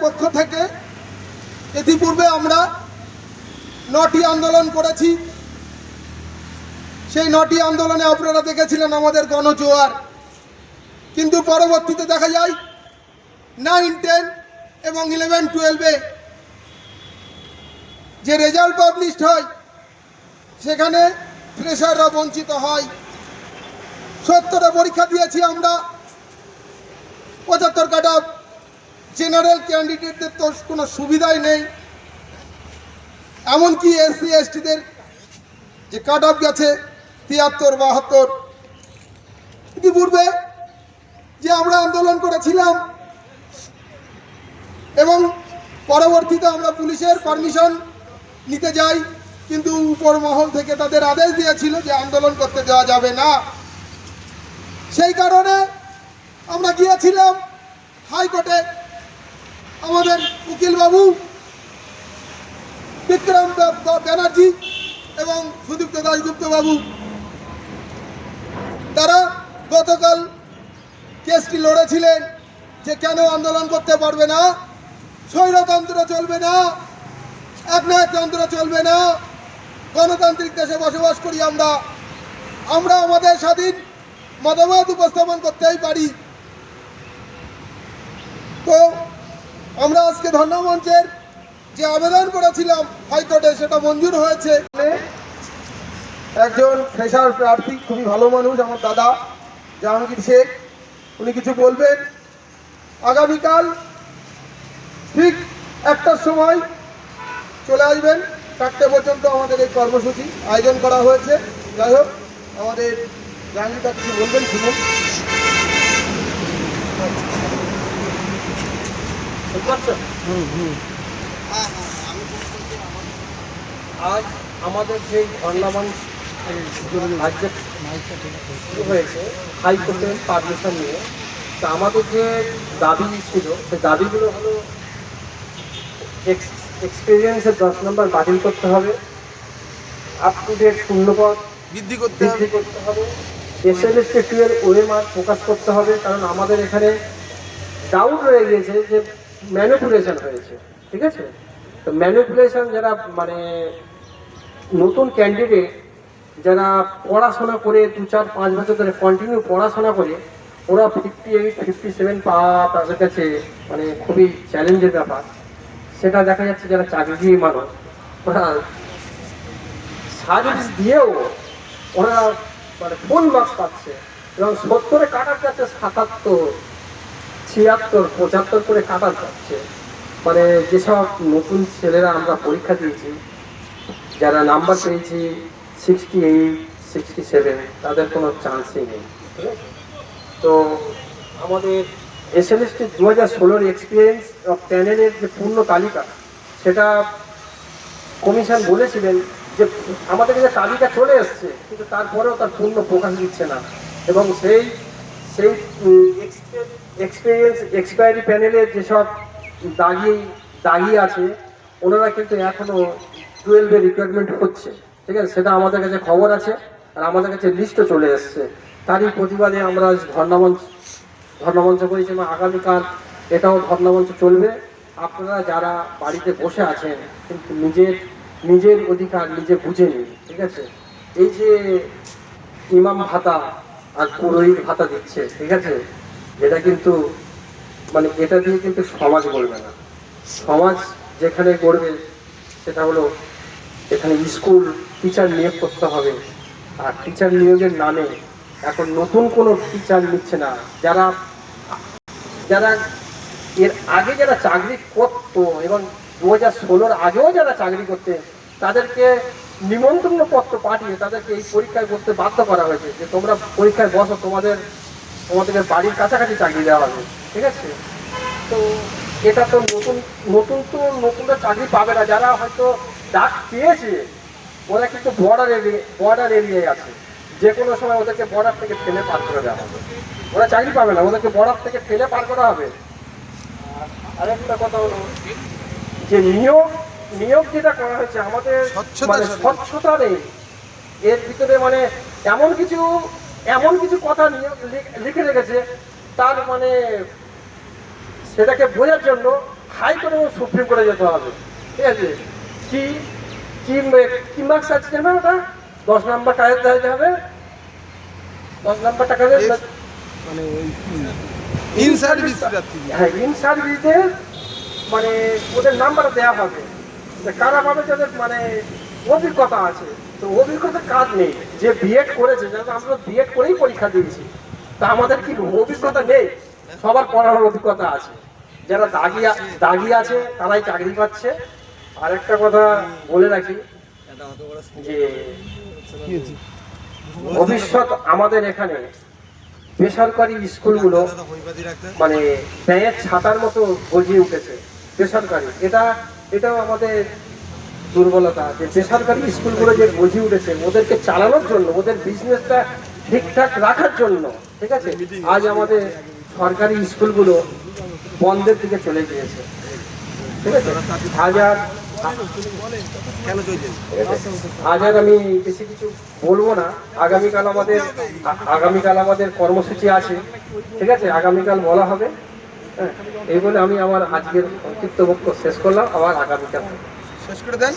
পক্ষ থেকে ইতিপূর্বে আমরা 9টি আন্দোলন করেছি। সেই 9টি আন্দোলনে আপনারা দেখেছিলেন আমাদের গণজোয়ার, কিন্তু পরবর্তীতে দেখা যায় 9, 10 এবং 11, 12-এ যে রেজাল্ট পাবলিশড হয় সেখানে ফ্রেশাররা বঞ্চিত হয়। 70টা পরীক্ষা দিয়েছি আমরা, 75 কাট অফ। জেনারেল ক্যান্ডিডেটদের তো কোনো সুবিধাই নেই, এমনকি এসসি এসটিদের যে কাট অফ গেছে 73, 72। ইতিপূর্বে যে আমরা আন্দোলন করেছিলাম এবং পরবর্তীতে আমরা পুলিশের পারমিশন নিতে যাই, কিন্তু উপর মহল থেকে তাদের আদেশ দিয়েছিল যে আন্দোলন করতে দেওয়া যাবে না। সেই কারণে আমরা গিয়েছিলাম হাইকোর্টে। আমাদের উকিলবাবু বিক্রম ব্যানার্জি এবং সুদীপ্ত দাশগুপ্ত বাবু, তারা গতকাল কেসটি লড়েছিলেন যে কেন আন্দোলন করতে পারবে না, স্বৈরতন্ত্র চলবে না, একনায়কতন্ত্র চলবে না, গণতান্ত্রিক দেশে বসবাস করি আমরা আমাদের স্বাধীন মতামত উপস্থাপন করতেই পারি। তো আমরা আজকে ধর্ণামঞ্চের যে আবেদন করেছিলাম হাইকোর্টে সেটা মঞ্জুর হয়েছে। একজন ফ্রেশার প্রার্থী, খুবই ভালো মানুষ, আমার দাদা জাহাঙ্গীর শেখ, উনি কিছু বলবেন। আগামীকাল ঠিক 1টার সময় চলে আসবেন, 4টে পর্যন্ত আমাদের এই কর্মসূচি আয়োজন করা হয়েছে। যাই হোক, আমাদের জাহাঙ্গীরটা কিছু বলবেন, শুনুন। আজ আমাদের যে ধর্ণামঞ্চ আজকে শুরু হয়েছে হাইকোর্টের পারমিশন নিয়ে, তা আমাদের যে দাবি ছিল সেই দাবিগুলো হলো এক্সপিরিয়েন্সের 10 নম্বর বাতিল করতে হবে, আপ টু ডেট শূন্যপদ বৃদ্ধি করতে হবে, এসএলএসটি 2 ওএমআর প্রকাশ করতে হবে। কারণ আমাদের এখানে ডাউট রয়ে গিয়েছে যে ম্যানিপুলেশন হয়েছে, ঠিক আছে? তো ম্যানিপুলেশন যারা মানে নতুন ক্যান্ডিডেট যারা পড়াশোনা করে 2-4-5 বছর ধরে কন্টিনিউ পড়াশোনা করে ওরা 58, 57 পাওয়া তাদের কাছে মানে খুবই চ্যালেঞ্জের ব্যাপার। সেটা দেখা যাচ্ছে যারা চাকরিজীবী মানুষ ওরা সার্ভিস দিয়েও ওরা মানে ফুল মার্কস পাচ্ছে এবং 70-এ কাটার যাচ্ছে 77, 76, 75 করে কাটার যাচ্ছে। মানে যেসব নতুন ছেলেরা আমরা পরীক্ষা দিয়েছি, যারা নাম্বার পেয়েছি 68, 67, তাদের কোনো চান্সই নেই, ঠিক আছে? তো আমাদের এসএলএসটি 2016-এর এক্সপিরিয়েন্স অফ প্যানেলের যে পূর্ণ তালিকা সেটা কমিশন বলেছিলেন যে আমাদের কাছে তালিকা চলে এসছে, কিন্তু তারপরেও তার পূর্ণ প্রকাশ দিচ্ছে না। এবং সেই সেই এক্সপিরিয়েন্স এক্সপায়ারি প্যানেলের যেসব দাগি আছে ওনারা কিন্তু এখনো 12-এর রিকোয়ারমেন্ট হচ্ছে, ঠিক আছে? সেটা আমাদের কাছে খবর আছে আর আমাদের কাছে লিস্টও চলে এসছে। তারই প্রতিবাদে আমরা ধর্ণামঞ্চ করেছি এবং আগামীকাল এটাও ধর্ণামঞ্চ চলবে। আপনারা যারা বাড়িতে বসে আছেন কিন্তু নিজের অধিকার নিজে বুঝে নিন, ঠিক আছে? এই যে ইমাম ভাতা আর পুরোহিত ভাতা দিচ্ছে, ঠিক আছে, এটা কিন্তু মানে এটা দিয়ে কিন্তু সমাজ গড়বে না। সমাজ যেখানে গড়বে সেটা হলো এখানে স্কুল টিচার নিয়োগ করতে হবে। আর টিচার নিয়োগের নামে এখন নতুন কোনো টিচার নিচ্ছে না। যারা এর আগে যারা চাকরি করতো এবং 2016-র আগেও যারা চাকরি করতে তাদেরকে নিমন্ত্রণ পত্র পাঠিয়ে তাদেরকে এই পরীক্ষায় বসতে বাধ্য করা হয়েছে যে তোমরা পরীক্ষায় বসো, তোমাদের বাড়ির কাছাকাছি চাকরি দেওয়া হবে, ঠিক আছে? তো এটা তো নতুনরা চাকরি পাবে না। যারা হয়তো ডাক পেয়েছে ওরা কিন্তু বর্ডার এরিয়ায় আছে, যে কোনো সময় ওদেরকে বর্ডার থেকে ফেলে পার করে দেওয়া হবে। ওরা চাকরি পাবে না, ওদেরকে বর্ডার থেকে ফেলে পার করা হবে। আরেকটা কথা হলো যে নিয়োগ যেটা করা হয়েছে আমাদের মানে স্বচ্ছতা নেই এর ভিতরে। মানে এমন কিছু কথা লিখে রেখেছে তার মানে সেটাকে বোঝার জন্য হাই করে সুপ্রিম কোর্টে যেতে হবে, ঠিক আছে? কি কি কি মার্কস আছে জানো ওটা? 10 নাম্বার টাকা দিতে হবে, 10 নাম্বার টাকা দিয়ে মানে ওই ইন সার্ভিস প্রার্থী। হ্যাঁ, ইন সার্ভিসের মানে ওদের নাম্বার দেওয়া হবে, যে কারা পাবে যাদের মানে অভিজ্ঞতা আছে। তো অভিজ্ঞতা কাজ নেই, যে বিএড করেছে, যেমন আমরা বিএড করেই পরীক্ষা দিয়েছি, তা আমাদের কি অভিজ্ঞতা নেই? সবার পড়ানোর অভিজ্ঞতা আছে। যারা দাগি আছে তারাই চাকরি পাচ্ছে। আর একটা কথা বলে রাখি যে ভবিষ্যৎ আমাদের এখানে বেসরকারি স্কুলগুলো মানে ব্যয়ের ছাতার মতো গজিয়ে উঠেছে। বেসরকারি এটাও আমাদের দুর্বলতা, যে বেসরকারি স্কুলগুলো যে গজিয়ে উঠেছে ওদেরকে চালানোর জন্য, ওদের বিজনেসটা ঠিকঠাক রাখার জন্য, ঠিক আছে, আজ আমাদের সরকারি স্কুলগুলো বন্ধের দিকে চলে গিয়েছে, ঠিক আছে। আজ আর আমি বেশি কিছু বলবো না। আগামীকাল আমাদের কর্মসূচি আছে, ঠিক আছে, আগামীকাল বলা হবে। হ্যাঁ, এই বলে আমি আমার আজকের সংক্ষিপ্ত বক্তব্য শেষ করলাম। আবার আগামীকাল শেষ করে দেন।